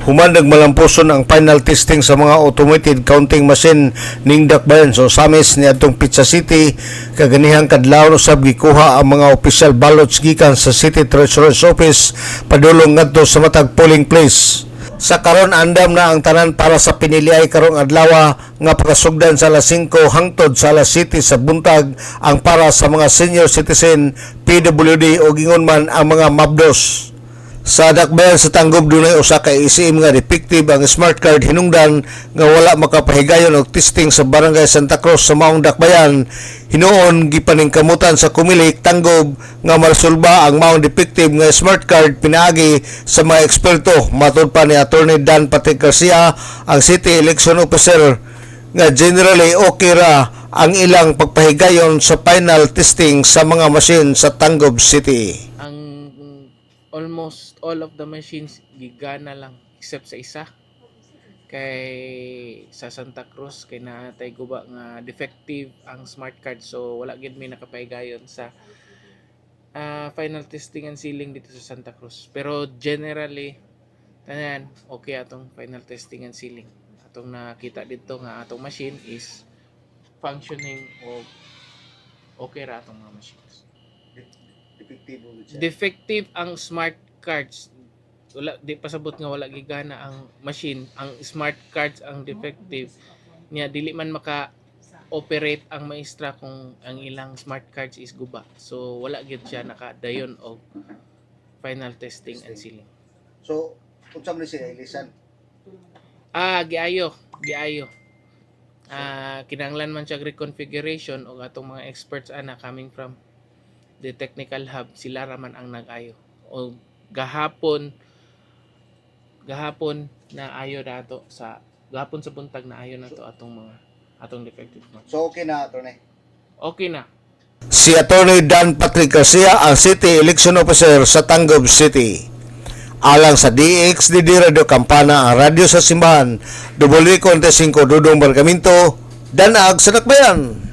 Human nagmalampuson ang final testing sa mga automated counting machine ning Dakbayan so Samis ni atong Pizza City kaganihang kadlaw usab gikuha ang mga official ballots gikan sa City Treasurer's Office padulong ngadto sa matag polling place. Sa karon andam na ang tanan para sa piniliay karong adlaw nga pakasugdan sa alas 5 hangtod sa alas 7 sa buntag ang para sa mga senior citizen, PWD o gingon man ang mga mabdos. Sa Dakbayan sa Tanggob dunay usa ka isim nga defective ang smart card hinungdan nga wala makapahigayon og testing sa Barangay Santa Cruz sa maong Dakbayan. Hinuon gipaningkamutan sa Kumilik Tanggob nga maresolba ang maong defective nga smart card pinaagi sa mga eksperto. Matud pa ni Attorney Dan Patrick Garcia, ang City Election Officer, nga generally okay ra ang ilang pagpahigayon sa final testing sa mga machine sa Tanggob City. Almost all of the machines gigana lang except sa isa kay sa Santa Cruz kay naatay guba nga defective ang smart card so wala gid may nakapahigayon sa final testing and sealing dito sa Santa Cruz, pero generally tanan okay atong final testing and sealing. Atong nakita dito nga atong machine is functioning o okay ra atong mga machines. Defective ang smart cards. Wala di pasabot nga wala gigana ang machine. Ang smart cards ang defective. Nya dili man maka-operate ang maestra kung ang ilang smart cards is guba. So wala gid siya nakadayon og final testing and sealing. So, unsa man siya ilisan? Giayo. Kinahanglan man siya reconfiguration og atong mga experts coming from the technical hub, sila raman ang nag-ayo. O gahapon na ayo nato sa gahapon sa buntag na ayo nato atong defective mark. So okay na, Attorney? Okay na. Si Attorney Dan Patrick Garcia, ang City Election Officer sa Tanggob City. Alang sa DXDD Radio Campana, ang radyo sa simbahan, W45 Dudong Bargamento, Danag sa Dakbayan.